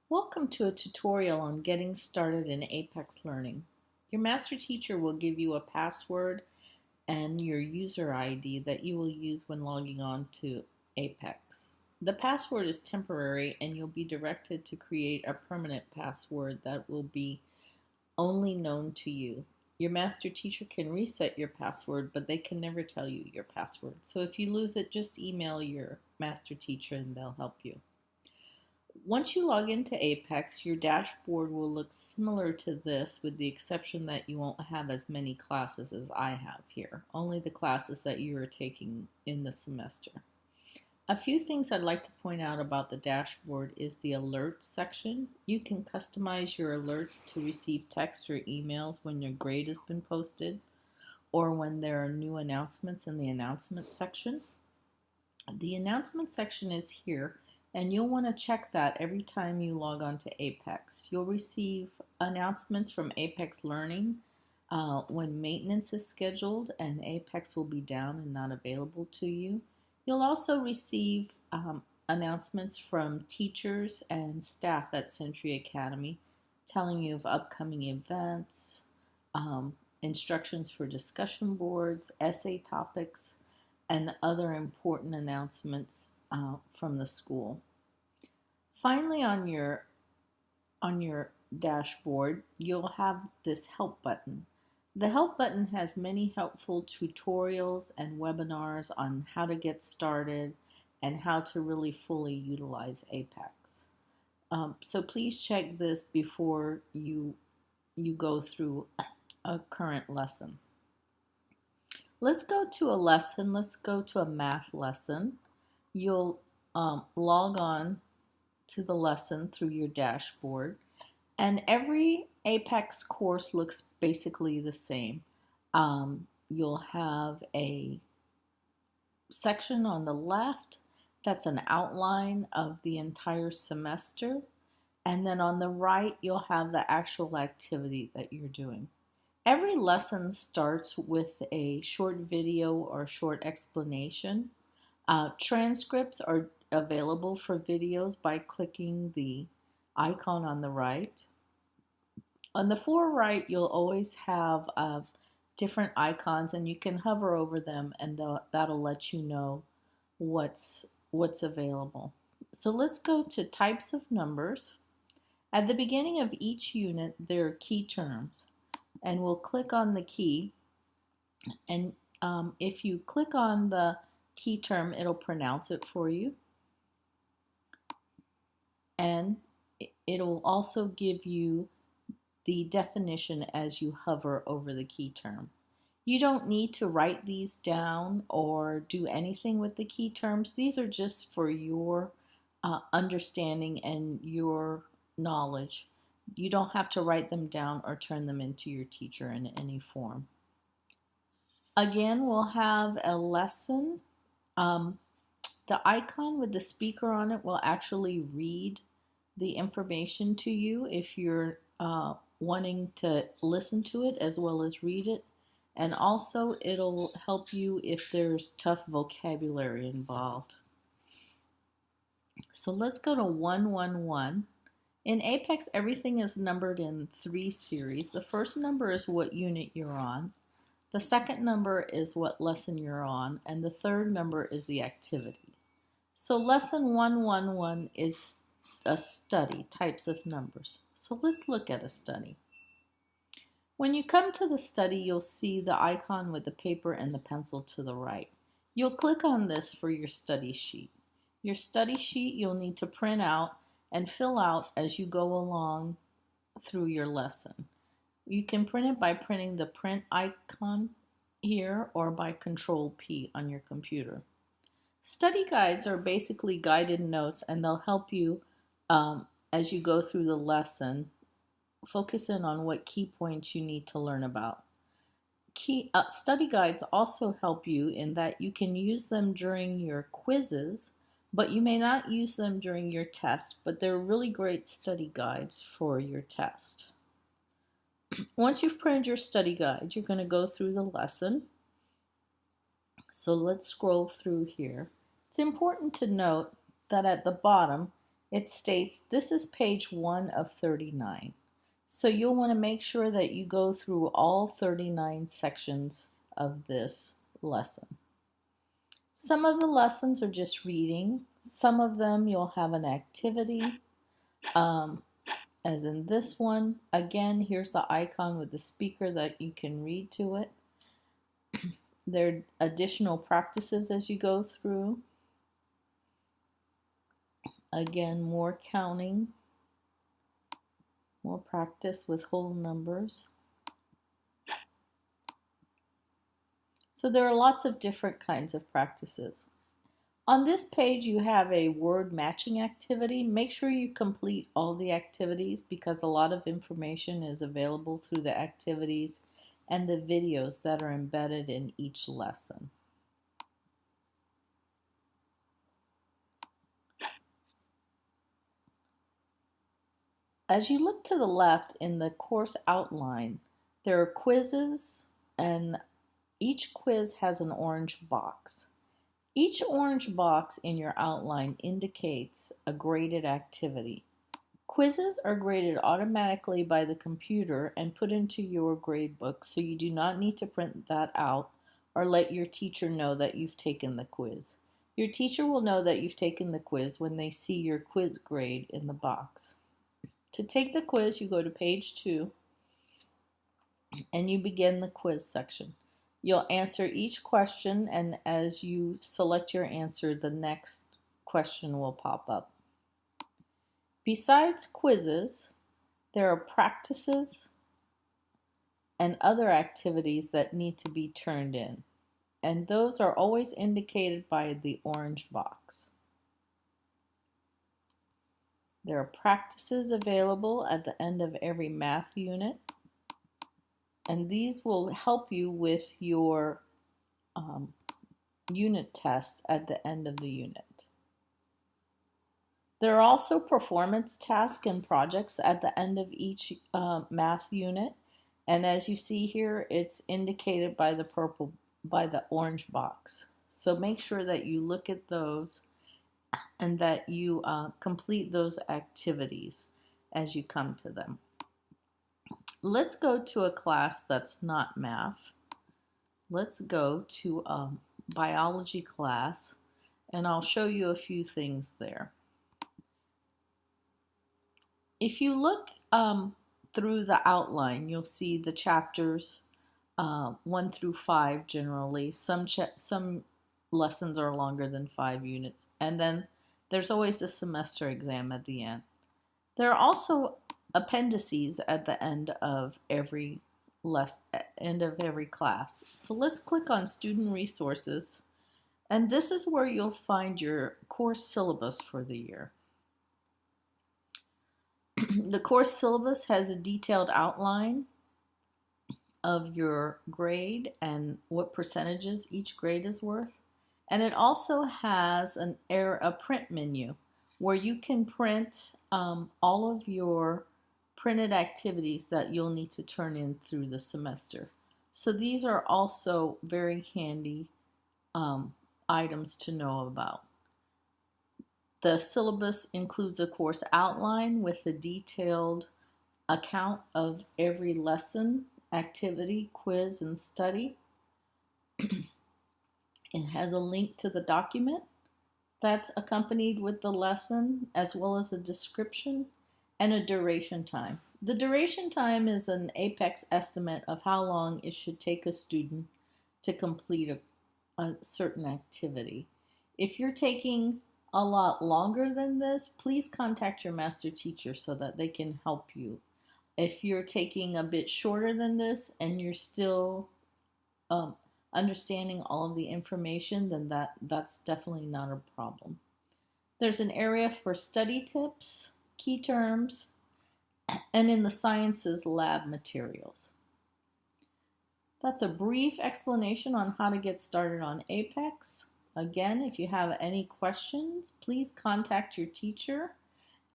Welcome to a tutorial on getting started in Apex Learning. Your master teacher will give you a password and your user ID that you will use when logging on to Apex. The password is temporary and you'll be directed to create a permanent password that will be only known to you. Your master teacher can reset your password, but they can never tell you your password. So if you lose it, just email your master teacher and they'll help you. Once you log into Apex, your dashboard will look similar to this with the exception that you won't have as many classes as I have here, only the classes that you are taking in the semester. A few things I'd like to point out about the dashboard is the alerts section. You can customize your alerts to receive text or emails when your grade has been posted or when there are new announcements in the announcements section. The announcement section is here, and you'll want to check that every time you log on to Apex. You'll receive announcements from Apex Learning when maintenance is scheduled and Apex will be down and not available to you. You'll also receive announcements from teachers and staff at Century Academy telling you of upcoming events, instructions for discussion boards, essay topics, and other important announcements from the school. Finally, on your dashboard, you'll have this help button. The help button has many helpful tutorials and webinars on how to get started and how to really fully utilize Apex. So please check this before you go through a current lesson. Let's go to a lesson. Let's go to a math lesson. You'll log on to the lesson through your dashboard, and every Apex course looks basically the same. You'll have a section on the left that's an outline of the entire semester, and then on the right you'll have the actual activity that you're doing. Every lesson starts with a short video or short explanation. Transcripts are available for videos by clicking the icon on the right. On the far right, you'll always have different icons, and you can hover over them, and that'll let you know what's available. So let's go to types of numbers. At the beginning of each unit, there are key terms, and we'll click on the key, and if you click on the key term, it'll pronounce it for you, and it'll also give you the definition as you hover over the key term. You don't need to write these down or do anything with the key terms. These are just for your understanding and your knowledge. You don't have to write them down or turn them into your teacher in any form. Again, we'll have a lesson. The icon with the speaker on it will actually read the information to you if you're wanting to listen to it as well as read it. And also it'll help you if there's tough vocabulary involved. So let's go to 111. In Apex, everything is numbered in 3 series. The first number is what unit you're on. The second number is what lesson you're on. And the third number is the activity. So lesson 111 is a study, types of numbers. So let's look at a study. When you come to the study, you'll see the icon with the paper and the pencil to the right. You'll click on this for your study sheet. Your study sheet you'll need to print out and fill out as you go along through your lesson. You can print it by printing the print icon here or by Control P on your computer. Study guides are basically guided notes, and they'll help you as you go through the lesson. Focus in on what key points you need to learn about. Study guides also help you in that you can use them during your quizzes, but you may not use them during your test, but they're really great study guides for your test. Once you've printed your study guide, you're going to go through the lesson. So let's scroll through here. It's important to note that at the bottom it states this is page 1 of 39. So you'll want to make sure that you go through all 39 sections of this lesson. Some of the lessons are just reading. Some of them you'll have an activity, as in this one. Again, here's the icon with the speaker that you can read to it. There are additional practices as you go through. Again, more counting, more practice with whole numbers. So there are lots of different kinds of practices. On this page, you have a word matching activity. Make sure you complete all the activities because a lot of information is available through the activities and the videos that are embedded in each lesson. As you look to the left in the course outline, there are quizzes, and each quiz has an orange box. Each orange box in your outline indicates a graded activity. Quizzes are graded automatically by the computer and put into your grade book, so you do not need to print that out or let your teacher know that you've taken the quiz. Your teacher will know that you've taken the quiz when they see your quiz grade in the box. To take the quiz, you go to page 2 and you begin the quiz section. You'll answer each question, and as you select your answer, the next question will pop up. Besides quizzes, there are practices and other activities that need to be turned in, and those are always indicated by the orange box. There are practices available at the end of every math unit, and these will help you with your unit test at the end of the unit. There are also performance tasks and projects at the end of each math unit, and as you see here, it's indicated by the orange box. So make sure that you look at those and that you complete those activities as you come to them. Let's go to a class that's not math. Let's go to a biology class, and I'll show you a few things there. If you look through the outline, you'll see the chapters 1 through 5 generally. Some lessons are longer than 5 units, and then there's always a semester exam at the end. There are also appendices at the end of every class. So let's click on Student Resources, and this is where you'll find your course syllabus for the year. The course syllabus has a detailed outline of your grade and what percentages each grade is worth. And it also has a print menu where you can print all of your printed activities that you'll need to turn in through the semester. So these are also very handy items to know about. The syllabus includes a course outline with a detailed account of every lesson, activity, quiz, and study. It has a link to the document that's accompanied with the lesson, as well as a description and a duration time. The duration time is an APEX estimate of how long it should take a student to complete a certain activity. If you're taking a lot longer than this, please contact your master teacher so that they can help you. If you're taking a bit shorter than this and you're still understanding all of the information, then that's definitely not a problem. There's an area for study tips, key terms, and in the sciences lab materials. That's a brief explanation on how to get started on APEX. Again, if you have any questions, please contact your teacher